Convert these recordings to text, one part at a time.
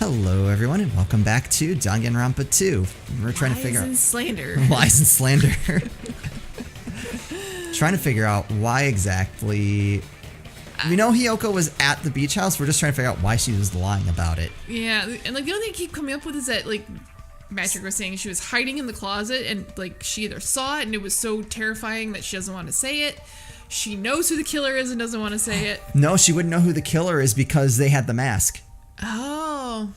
Hello, everyone, and welcome back to Danganronpa 2. We're trying to figure out lies and slander. Trying to figure out why exactly. We know Hiyoko was at the beach house. We're just trying to figure out why she was lying about it. Yeah, and like the only thing I keep coming up with is that like Matrik was saying she was hiding in the closet and like she either saw it and it was so terrifying that she doesn't want to say it. She knows who the killer is and doesn't want to say it. No, she wouldn't know who the killer is because they had the mask. Oh.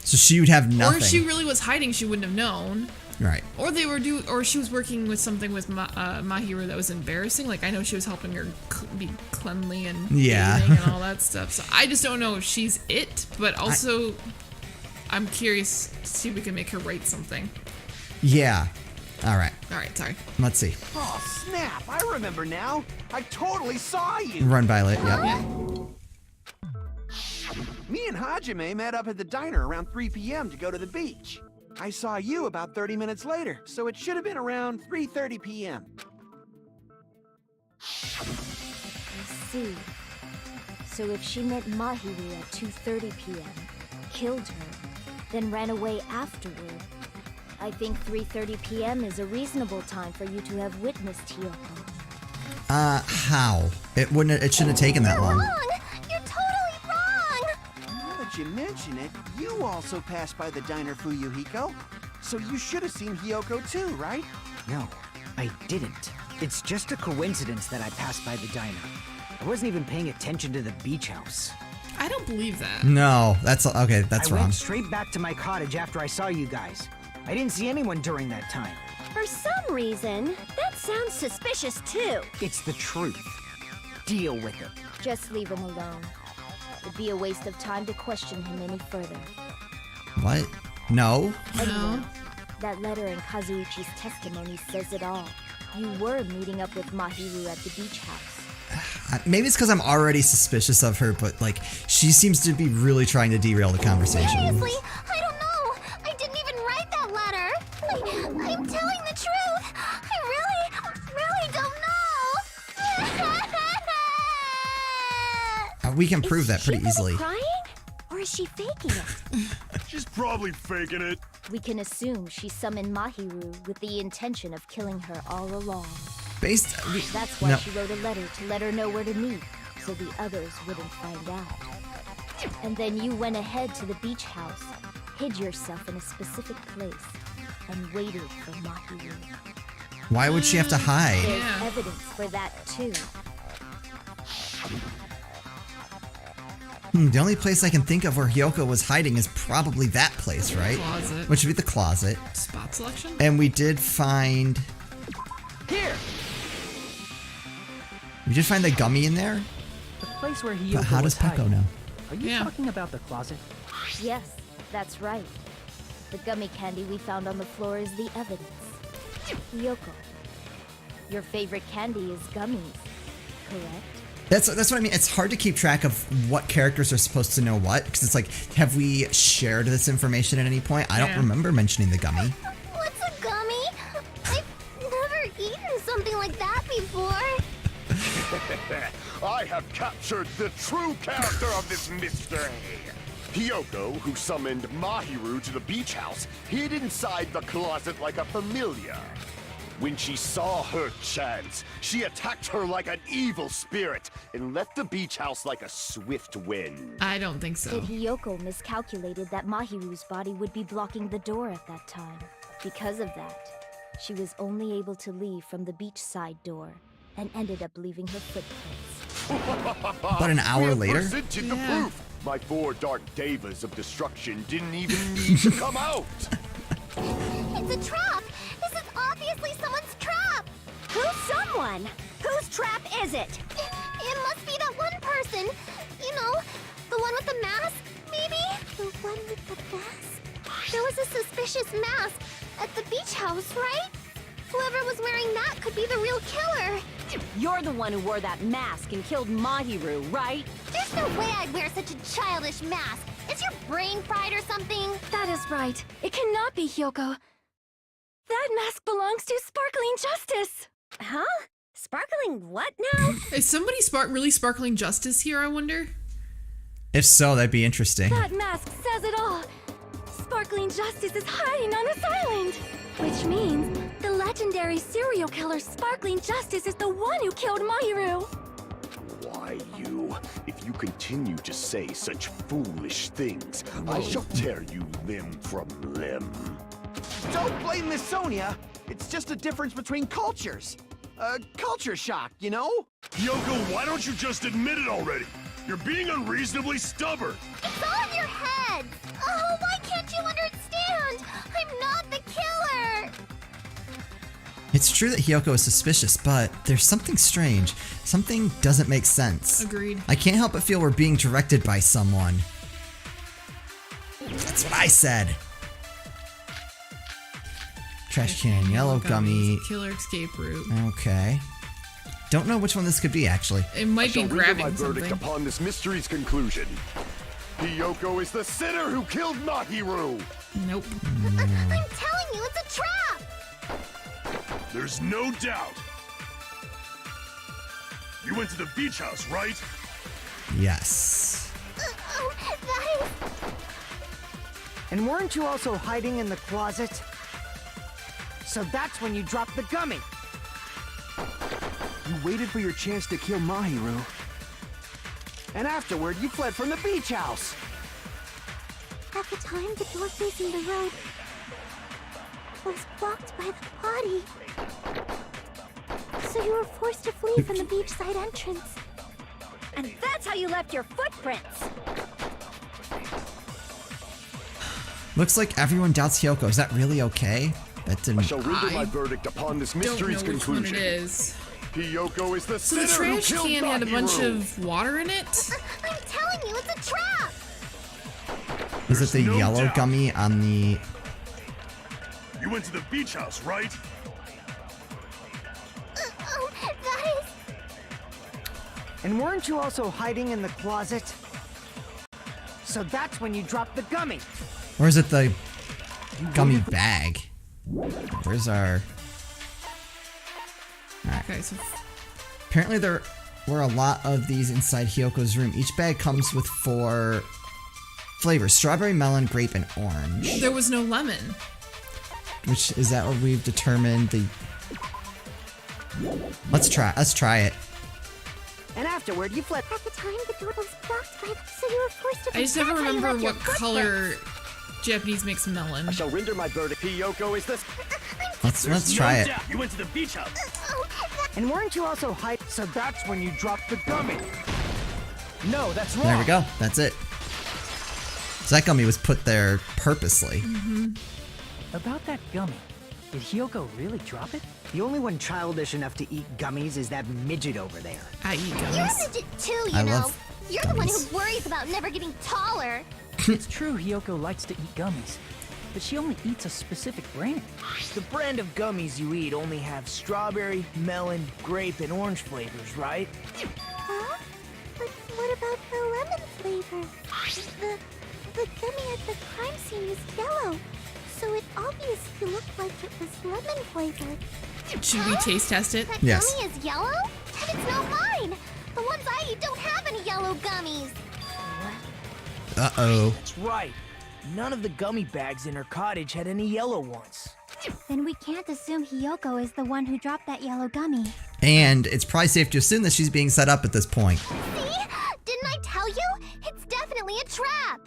So she would have nothing. Or if she really was hiding, she wouldn't have known. Right. Or they were or she was working with something with Mahiru that was embarrassing. Like I know she was helping her be cleanly and bathing and all that stuff. So I just don't know if she's it, but also I'm curious to see if we can make her write something. Yeah. All right. All right. Sorry. Let's see. Oh snap! I remember now. I totally saw you. Run, Violet. Yep. Yeah. Me and Hajime met up at the diner around 3 p.m. to go to the beach. I saw you about 30 minutes later, so it should have been around 3:30 p.m. I see. So if she met Mahiru at 2:30 p.m., killed her, then ran away afterward, I think 3:30 p.m. is a reasonable time for you to have witnessed Hiyoko. How? It shouldn't have taken that long. Wrong! You're totally wrong! Now that you mention it, you also passed by the diner, Fuyuhiko. So you should have seen Hiyoko too, right? No, I didn't. It's just a coincidence that I passed by the diner. I wasn't even paying attention to the beach house. I don't believe that. No, that's okay. That's I wrong. went straight back to my cottage after I saw you guys. I didn't see anyone during that time. For some reason, that sounds suspicious too. It's the truth. Deal with it. Just leave him alone. It'd be a waste of time to question him any further. What? No. Anyway, that letter in Kazuichi's testimony says it all. You were meeting up with Mahiru at the beach house. Maybe it's because I'm already suspicious of her, but like she seems to be really trying to derail the conversation. Seriously, I don't know. I didn't even write that letter. I'm telling the truth. I really don't know. We can prove that pretty easily. Is she really crying? Or is she faking it? She's probably faking it. We can assume she summoned Mahiru with the intention of killing her all along. That's why she wrote a letter to let her know where to meet, so the others wouldn't find out. And then you went ahead to the beach house, hid yourself in a specific place, and waited for Mahiru. Why would she have to hide? There's evidence for that too. The only place I can think of where Hiyoko was hiding is probably that place, right? Closet. Which would be the closet. Spot selection? And we did find... Here! We did find the gummy in there? The place where Hiyoko But how does was hiding. Peko know? Are you talking about the closet? Yes, that's right. The gummy candy we found on the floor is the evidence. Hiyoko, your favorite candy is gummies, correct? That's what I mean. It's hard to keep track of what characters are supposed to know what, because it's like, have we shared this information at any point? I don't remember mentioning the gummy. What's a gummy? I've never eaten something like that before. I have captured the true character of this mystery. Hiyoko, who summoned Mahiru to the beach house, hid inside the closet like a familiar. When she saw her chance, she attacked her like an evil spirit and left the beach house like a swift wind. I don't think so. Did Hiyoko miscalculated that Mahiru's body would be blocking the door at that time? Because of that, she was only able to leave from the beachside door and ended up leaving her footprints. But an hour later? Presented the proof. My 4 dark devas of destruction didn't even need to come out. It's a trap! This is obviously someone's trap! Who's someone? Whose trap is it? It must be that one person. You know, the one with the mask, maybe? The one with the mask? There was a suspicious mask at the beach house, right? Whoever was wearing that could be the real killer. You're the one who wore that mask and killed Mahiru, right? There's no way I'd wear such a childish mask. Is your brain fried or something? That is right. It cannot be Hiyoko. That mask belongs to Sparkling Justice. Huh? Sparkling what now? Is somebody really sparkling justice here, I wonder? If so, that'd be interesting. That mask says it all. Sparkling Justice is hiding on this island. Which means the legendary serial killer Sparkling Justice is the one who killed Mahiru. Why, you? If you continue to say such foolish things, I shall tear you limb from limb. Don't blame Miss Sonia. It's just a difference between cultures. Culture shock, you know? Yoko, why don't you just admit it already? You're being unreasonably stubborn. It's all in your head. Oh, why can't you understand? I'm not the killer. It's true that Hiyoko is suspicious, but there's something strange. Something doesn't make sense. Agreed. I can't help but feel we're being directed by someone. That's what I said. Trash can, yellow gummy. Killer escape route. Okay. Don't know which one this could be, actually. It might I be shall render grabbing my verdict something. upon this mystery's conclusion. Hiyoko is the sinner who killed Mahiru. Nope. I'm telling you, it's a trap. There's no doubt. You went to the beach house, right? Yes. That is... And weren't you also hiding in the closet? So that's when you dropped the gummy. You waited for your chance to kill Mahiru. And afterward, you fled from the beach house. At the time, the door facing the road was blocked by the body. So you were forced to flee from the beachside entrance. And that's how you left your footprints. Looks like everyone doubts Hiyoko. Is that really okay? That I didn't. shall render my verdict upon this Don't know mystery's which one conclusion. it is. Hiyoko is the So the sinner who trash killed can had a bunch Mahiru. of water in it? I'm telling you, it's a trap. Is it the no yellow doubt. gummy on the? You went to the beach house, right? That is... And weren't you also hiding in the closet? So that's when you dropped the gummy. Or is it the gummy bag? Where's our? Alright. Okay, so Apparently there were a lot of these inside Hiyoko's room. Each bag comes with 4 flavors: strawberry, melon, grape, and orange. there was no lemon. Which is that what we've determined the? Let's try it. And afterward, you fled. At the time, the door was blocked by the... So you were forced to... I just never That's how you remember left your what footprints. color Japanese makes melon. I shall render my verdict. Hiyoko is the... Let's try it. You went to the beach house. And weren't you also hiding? So that's when you dropped the gummy. No, that's wrong. There we go. That's it. So that gummy was put there purposely. About that gummy, did Hiyoko really drop it? The only one childish enough to eat gummies is that midget over there. I eat You're a gummies. midget too, you I know. love You're the one who gummies. worries about never getting taller. It's true Hiyoko likes to eat gummies, but she only eats a specific brand. The brand of gummies you eat only have strawberry, melon, grape, and orange flavors, right? Huh? But what about the lemon flavor? The gummy at the crime scene was yellow, so it obviously looked like it was lemon flavored. Should we taste test it? That Yes. gummy is yellow? And it's not mine! The ones I eat don't have any yellow gummies! Uh-oh. That's right. None of the gummy bags in her cottage had any yellow ones. Then we can't assume Hiyoko is the one who dropped that yellow gummy. And it's probably safe to assume that she's being set up at this point. See? Didn't I tell you? It's definitely a trap!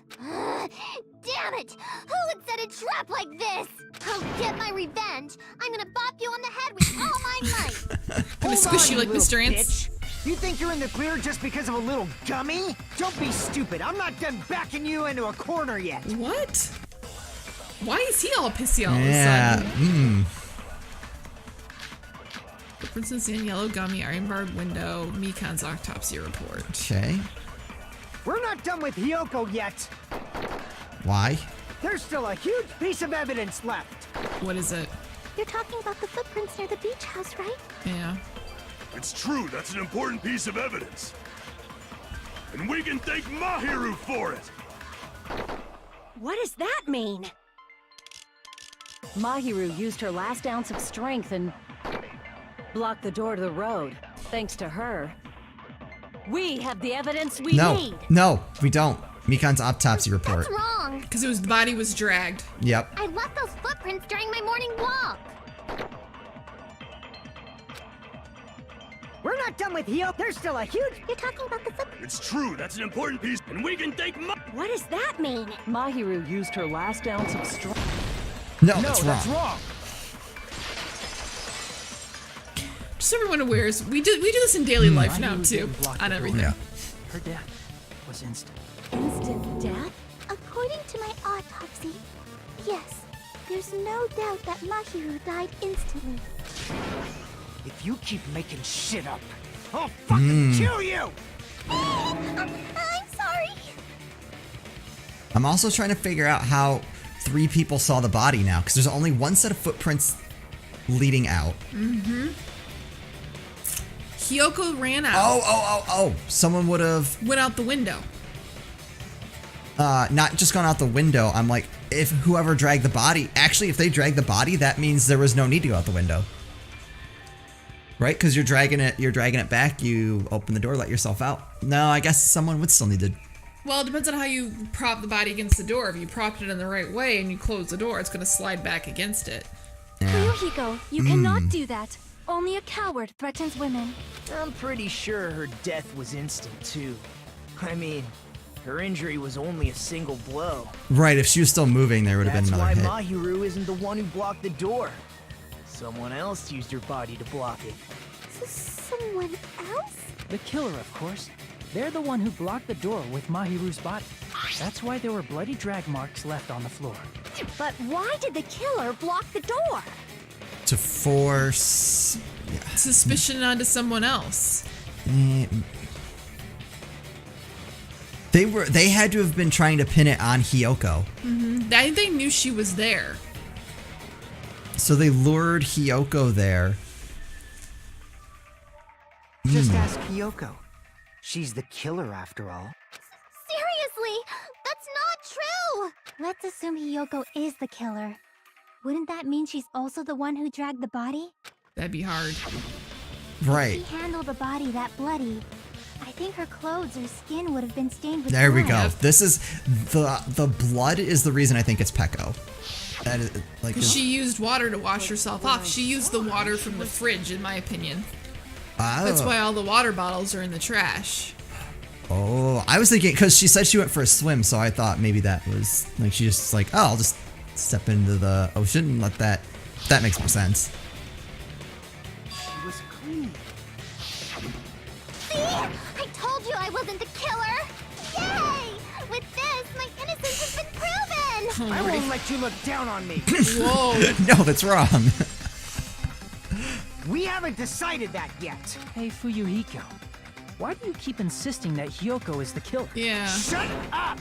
Damn it! Who would set a trap like this? I'll get my revenge. I'm gonna bop you on the head with all my might. Gonna squish you like Mr. Ants? You think you're in the clear just because of a little gummy? Don't be stupid. I'm not done backing you into a corner yet. What? Why is he all pissy all Yeah. of a sudden? Hmm. Princess and yellow gummy, iron barred window, Mikan's autopsy report. Okay. We're not done with Hiyoko yet. Why? There's still a huge piece of evidence left. What is it? You're talking about the footprints near the beach house, right? Yeah. It's true, that's an important piece of evidence. And we can thank Mahiru for it! What does that mean? Mahiru used her last ounce of strength and blocked the door to the road. Thanks to her, we have the evidence we need. No, we don't. Mikan's autopsy report. That's wrong. Because the body was dragged. Yep. I left those footprints during my morning walk. We're not done with Hio. There's still a huge... You're talking about the footprints? It's true, that's an important piece, and we can thank What does that mean? Mahiru used her last ounce of strength. No, that's wrong. Just so everyone aware, we do this in daily life now too, on everything. Yeah. Her death was instant. Instant death? According to my autopsy, yes. There's no doubt that Mahiru died instantly. If you keep making shit up, I'll fucking kill you! I'm sorry. I'm also trying to figure out how 3 people saw the body now, because there's only one set of footprints leading out. Mm-hmm. Hiyoko ran out. Oh. Someone would have... Went out the window. Not just gone out the window. I'm like, if whoever dragged the body... Actually, if they dragged the body, that means there was no need to go out the window. Right? Because you're dragging it back, you open the door, let yourself out. No, I guess someone would still need to... Well, it depends on how you prop the body against the door. If you propped it in the right way and you close the door, it's going to slide back against it. Fuyuhiko, you cannot do that. Only a coward threatens women. I'm pretty sure her death was instant, too. I mean, her injury was only a single blow. Right, if she was still moving, there would have been another hit. That's why Mahiru isn't the one who blocked the door. Someone else used her body to block it. Someone else? The killer, of course. They're the one who blocked the door with Mahiru's body. That's why there were bloody drag marks left on the floor. But why did the killer block the door? To force... Suspicion onto someone else. They had to have been trying to pin it on Hiyoko. Mm-hmm. I think they knew she was there. So they lured Hiyoko there. Just ask Hiyoko. She's the killer after all. Seriously, that's not true! Let's assume Hiyoko is the killer. Wouldn't that mean she's also the one who dragged the body? That'd be hard. Right. If she handled the body that bloody, I think her clothes or skin would have been stained with There we blood. go. This is... The blood is the reason I think it's Peko. That is, like... She used water to wash herself off. She used the water from the fridge, in my opinion. Oh. That's why all the water bottles are in the trash. Oh, I was thinking... Because she said she went for a swim, so I thought maybe that was... Like, she just like, oh, I'll just step into the ocean and let that... That makes more sense. She was clean. See? I told you I wasn't the killer! Yay! With this, my innocence has been proven! I won't let you look down on me! Whoa! No, that's wrong. We haven't decided that yet! Hey, Fuyuhiko. Why do you keep insisting that Hiyoko is the killer? Yeah. Shut up!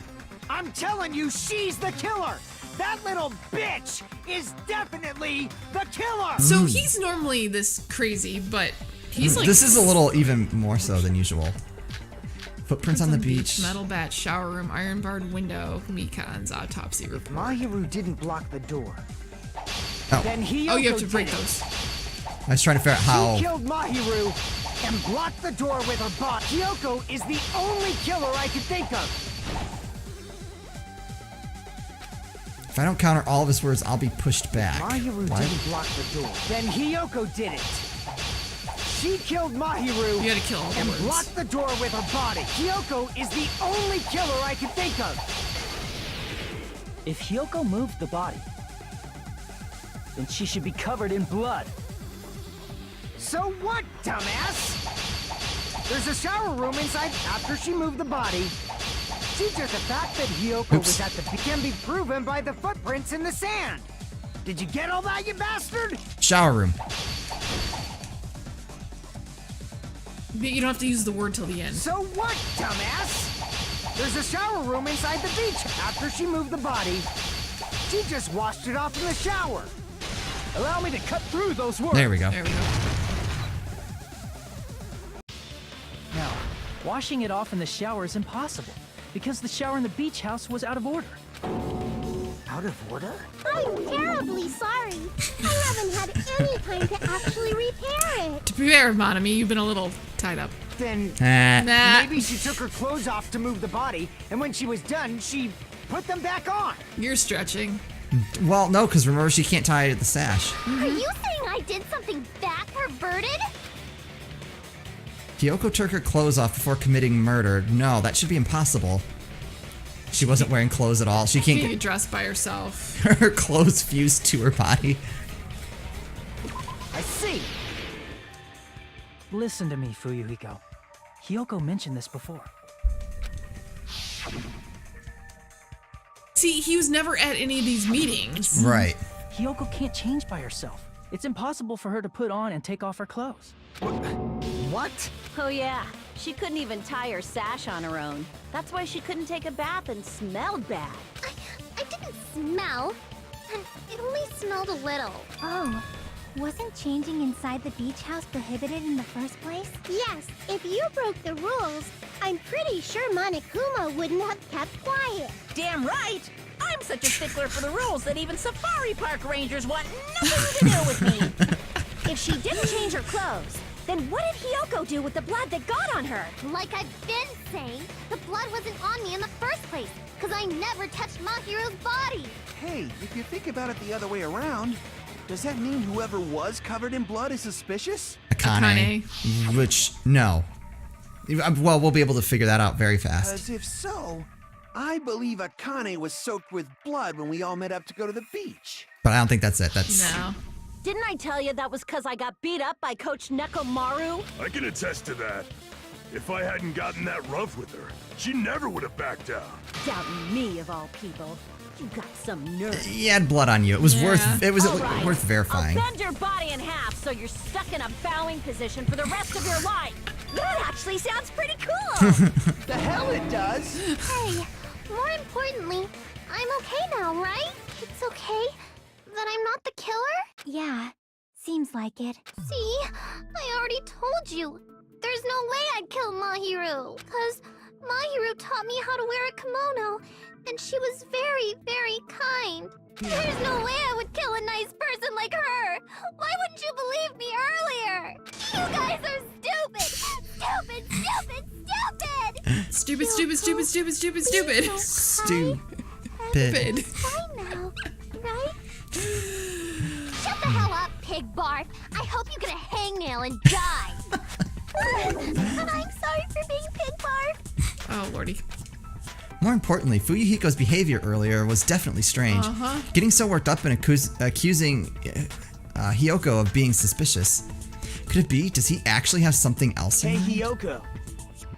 I'm telling you, she's the killer! That little bitch is definitely the killer! So he's normally this crazy, but he's like... This is a little even more so than usual. Footprints on the beach. Metal bat, shower room, iron barred window, Mikan's autopsy report. Mahiru didn't block the door. Oh. Then Hiyoko Oh, you have to break did it. those. I was trying to figure out how... She killed Mahiru and blocked the door with her body. Hiyoko is the only killer I could think of. If I don't counter all of his words, I'll be pushed back. Mahiru Why? didn't block the door. Then Hiyoko did it. She killed Mahiru You gotta kill all the and words. blocked the door with her body. Hiyoko is the only killer I can think of. If Hiyoko moved the body, then she should be covered in blood. So what, dumbass? There's a shower room inside after she moved the body. See, just the fact that Hiyoko was at the can be proven by the footprints in the sand. Did you get all that, you bastard? Shower room. You don't have to use the word till the end. So what, dumbass? There's a shower room inside the beach after she moved the body. She just washed it off in the shower. Allow me to cut through those words. There we go. There we go. Now, washing it off in the shower is impossible, because the shower in the beach house was out of order. Out of order? I'm terribly sorry. I haven't had any time to actually repair it. To be fair, Monami, you've been a little tied up. Then Nah. maybe she took her clothes off to move the body, and when she was done, she Put them back on! You're stretching. Well, no, because remember she can't tie it to the sash. Are you saying I did something that perverted? Hiyoko took her clothes off before committing murder. No, that should be impossible. She wasn't wearing clothes at all. She can't She get dressed by herself. her clothes fused to her body. I see. Listen to me, Fuyuhiko. Hiyoko mentioned this before. See, he was never at any of these meetings. Right. Hiyoko can't change by herself. It's impossible for her to put on and take off her clothes. What? Oh yeah, she couldn't even tie her sash on her own. That's why she couldn't take a bath and smelled bad. I didn't smell. And it only smelled a little. Oh, wasn't changing inside the beach house prohibited in the first place? Yes, if you broke the rules, I'm pretty sure Monokuma wouldn't have kept quiet. Damn right! I'm such a stickler for the rules that even safari park rangers want nothing to do with me. If she didn't change her clothes, then what did Hiyoko do with the blood that got on her? Like I've been saying, the blood wasn't on me in the first place, because I never touched Mahiru's body. Hey, if you think about it the other way around, does that mean whoever was covered in blood is suspicious? Akane. Which, no. Well, we'll be able to figure that out very fast. As if so, I believe Akane was soaked with blood when we all met up to go to the beach. But I don't think that's it. That's No. Didn't I tell you that was because I got beat up by Coach Nekomaru? I can attest to that. If I hadn't gotten that rough with her, she never would have backed down. Doubting me of all people. You got some nerve. He had blood on you. It was worth. It was All right. worth verifying. I'll bend your body in half so you're stuck in a bowing position for the rest of your life. That actually sounds pretty cool. The hell it does! Hey, more importantly, I'm okay now, right? It's okay that I'm not the killer? Yeah, seems like it. See, I already told you. There's no way I'd kill Mahiru, because Mahiru taught me how to wear a kimono, and she was very, very kind. There's no way I would kill a nice person like her. Why wouldn't you believe me earlier? You guys are stupid! Stupid, stupid, stupid! Stupid, stupid, stupid, stupid, stupid, stupid. Stupid. Fine now, right? Shut the hell up, pig barf. I hope you get a hangnail and die. And I'm sorry for being pig barf. Oh, lordy. More importantly, Fuyuhiko's behavior earlier was definitely strange. Getting so worked up and accusing Hiyoko of being suspicious. Could it be? Does he actually have something else in Hey, mind? Hiyoko.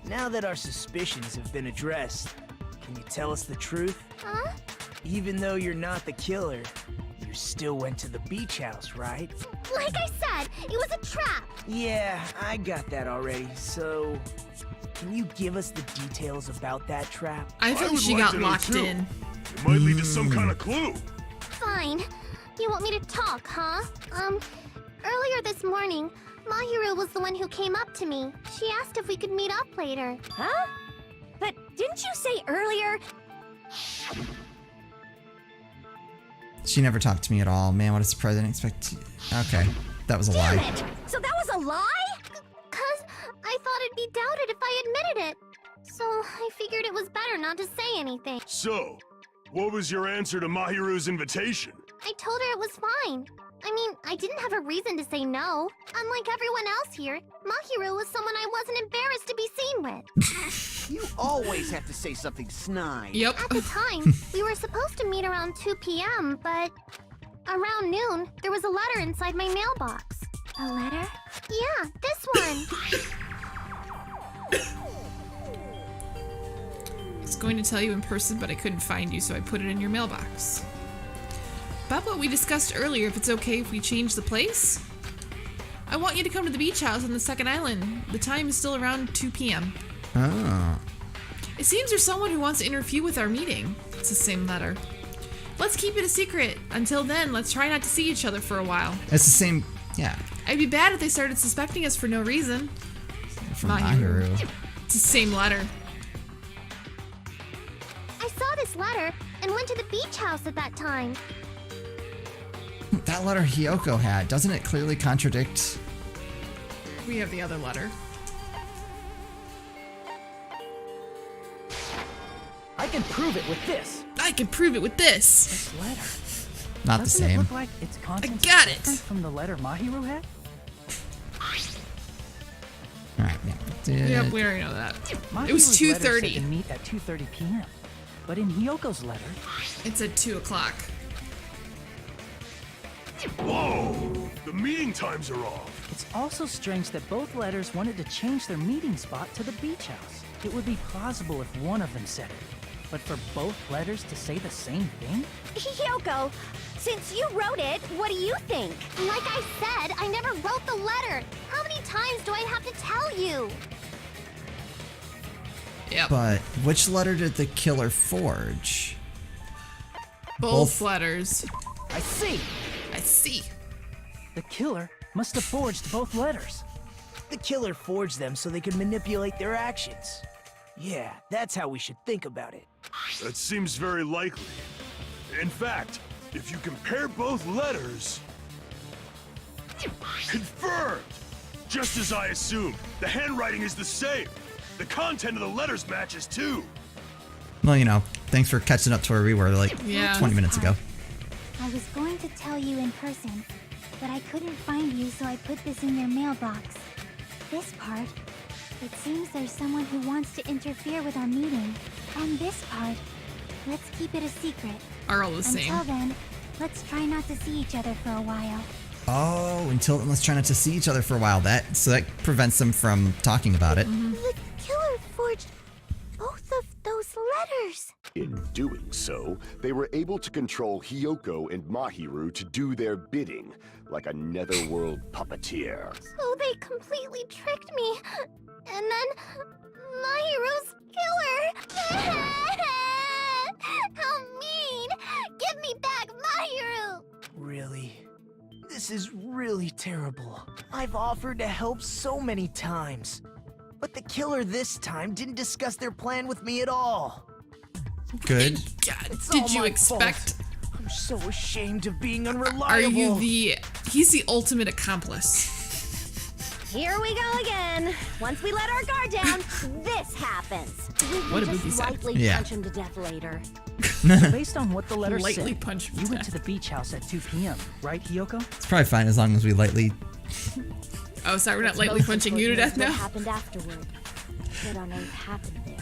Now that our suspicions have been addressed, can you tell us the truth? Huh? Even though you're not the killer, you still went to the beach house, right? Like I said, it was a trap. Yeah, I got that already, so... Can you give us the details about that trap? I think would she like got to know locked too. in. It might lead to some kind of clue. Fine. You want me to talk, huh? Earlier this morning, Mahiru was the one who came up to me. She asked if we could meet up later. Huh? But didn't you say earlier? She never talked to me at all. Man, what a surprise. I didn't expect to... Okay, that was a Damn lie. it! So that was a lie? Cause I thought it'd be doubted if I admitted it. So I figured it was better not to say anything. So, what was your answer to Mahiru's invitation? I told her it was fine. I mean, I didn't have a reason to say no. Unlike everyone else here, Mahiru was someone I wasn't embarrassed to be seen with. You always have to say something snide. Yep. At the time, we were supposed to meet around 2 p.m., but around noon, there was a letter inside my mailbox. A letter? Yeah, this one. I was going to tell you in person, but I couldn't find you, so I put it in your mailbox. About what we discussed earlier, if it's okay if we change the place? I want you to come to the beach house on the second island. The time is still around 2 p.m. Oh. It seems there's someone who wants to interfere with our meeting. It's the same letter. Let's keep it a secret. Until then, let's try not to see each other for a while. It's the same... Yeah. I'd be bad if they started suspecting us for no reason. From Mahiru. It's the same letter. I saw this letter and went to the beach house at that time. That letter Hiyoko had, doesn't it clearly contradict... We have the other letter. I can prove it with this. I can prove it with this. This letter. Not the Doesn't it same. look like its contents are got it. different from the letter Mahiru had? All right. Yeah. Yep, we already know that. Mahiru's It was letter said 2:30. to meet at 2:30 p.m. But in Hyoko's letter, It's at 2 o'clock. Whoa! The meeting times are off. it's also strange that both letters wanted to change their meeting spot to the beach house. It would be plausible if one of them said it. But for both letters to say the same thing? Hiyoko, since you wrote it, what do you think? Like I said, I never wrote the letter. How many times do I have to tell you? Yep. But which letter did the killer forge? Both letters. I see. I see. The killer must have forged both letters. The killer forged them so they could manipulate their actions. Yeah, that's how we should think about it. That seems very likely. In fact, if you compare both letters... Confirmed! Just as I assumed, the handwriting is the same. The content of the letters matches too. Well, you know, thanks for catching up to where we were like Yeah. 20 minutes ago. I was going to tell you in person, but I couldn't find you, so I put this in your mailbox. This part, it seems there's someone who wants to interfere with our meeting. And this part, let's keep it a secret. Are all the same. Until then, let's try not to see each other for a while. Oh, until let's try not to see each other for a while. That prevents them from talking about it. The killer forged both of those letters. In doing so, they were able to control Hiyoko and Mahiru to do their bidding, like a netherworld puppeteer. So they completely tricked me. And then Mahiru's killer. How mean! Give me back Mahiru! Really? This is really terrible. I've offered to help so many times. But the killer this time didn't discuss their plan with me at all. Good. God, It's all did you my expect? fault. I'm so ashamed of being unreliable. Are you he's the ultimate accomplice. Here we go again. Once we let our guard down, this happens. We What can did Buki just say? lightly Yeah. punch him to death later. Based on what the letter Lightly said, punch him you to went death. to the beach house at 2 p.m., right, Hiyoko? It's probably fine as long as we lightly. Oh, sorry, we're not lightly Most punching you to important death is what now. happened afterward. What on earth happened there?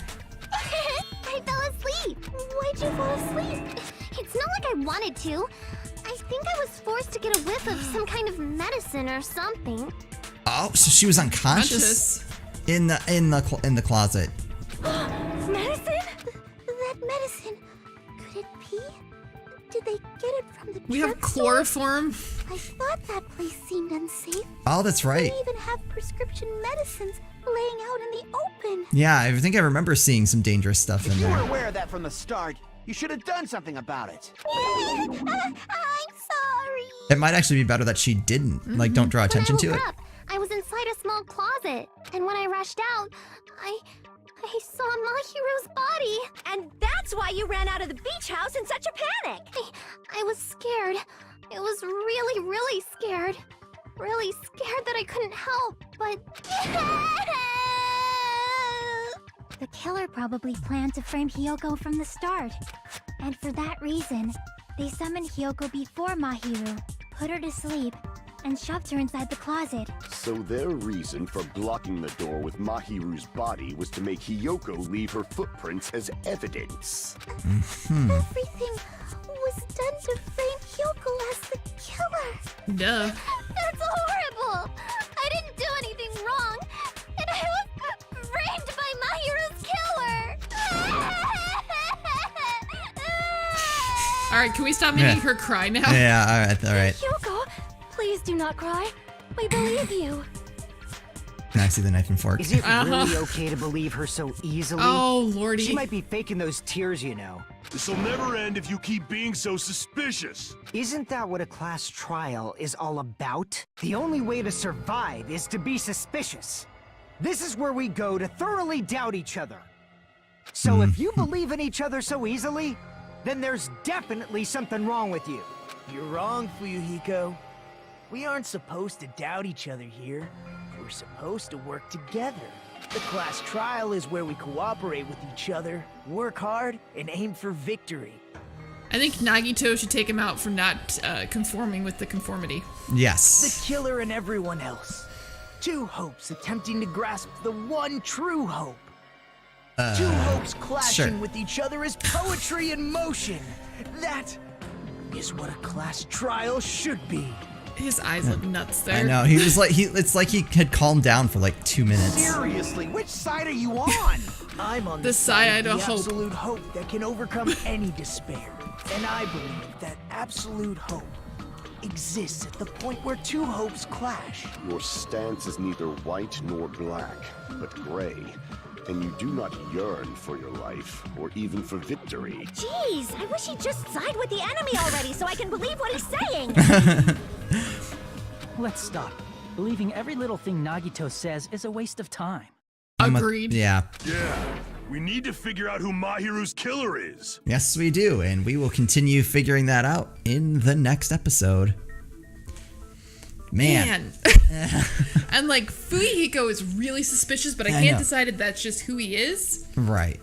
I fell asleep. Why'd you fall asleep? It's not like I wanted to. I think I was forced to get a whiff of some kind of medicine or something. Oh, so she was unconscious in the closet. Medicine? That medicine. Could it be? Did they get it from the We have drugstore? chloroform. I thought that place seemed unsafe. Oh, that's right. They even have prescription medicines laying out in the open. Yeah, I think I remember seeing some dangerous stuff in If you were there. aware of that from the start, you should have done something about it. I'm sorry. It might actually be better that she didn't. Like, don't draw attention to When it. I woke up, I was inside a small closet, and when I rushed out, I saw Mahiru's body. And that's why you ran out of the beach house in such a panic. I was scared. I was really, really scared. Really scared that I couldn't help, but... The killer probably planned to frame Hiyoko from the start. And for that reason, they summoned Hiyoko before Mahiru, put her to sleep, and shoved her inside the closet. So their reason for blocking the door with Mahiru's body was to make Hiyoko leave her footprints as evidence. Everything was done to frame Hiyoko as the killer. Duh. That's horrible! I didn't do anything wrong, and I was framed by Mahiru's killer! All right, can we stop making Yeah. her cry now? Yeah, all right. Hiyoko, please do not cry. We believe you. Now I see the knife and fork. Is it really okay to believe her so easily? Oh, lordy. She might be faking those tears, you know. This'll never end if you keep being so suspicious. Isn't that what a class trial is all about? The only way to survive is to be suspicious. This is where we go to thoroughly doubt each other. So if you believe in each other so easily, then there's definitely something wrong with you. You're wrong, Fuyuhiko. We aren't supposed to doubt each other here. We're supposed to work together. The class trial is where we cooperate with each other, work hard, and aim for victory. I think Nagito should take him out for not conforming with the conformity. Yes. The killer and everyone else. Two hopes attempting to grasp the one true hope. Two hopes clashing with each other is poetry in motion. That is what a class trial should be. His eyes look nuts there. I know. He was like, it's like he had calmed down for like 2 minutes. Seriously, which side are you on? I'm on The side of of the hope. absolute hope that can overcome any despair. And I believe that absolute hope exists at the point where two hopes clash. Your stance is neither white nor black, but gray. And you do not yearn for your life, or even for victory. Jeez, I wish he'd just side with the enemy already so I can believe what he's saying. Let's stop. Believing every little thing Nagito says is a waste of time. Agreed. Yeah. Yeah, we need to figure out who Mahiru's killer is. Yes, we do. And we will continue figuring that out in the next episode. Man. And like Fuyuhiko is really suspicious, but I can't decide if that's just who he is. Right.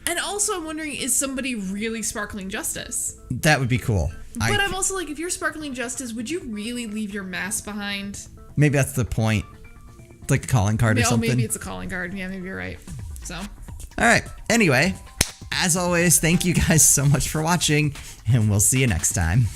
And also I'm wondering, is somebody really Sparkling Justice? That would be cool. But I'm also like, if you're Sparkling Justice, would you really leave your mask behind? Maybe that's the point. It's like a calling card or something. Maybe it's a calling card. Yeah, maybe you're right. So. All right. Anyway, as always, thank you guys so much for watching, and we'll see you next time.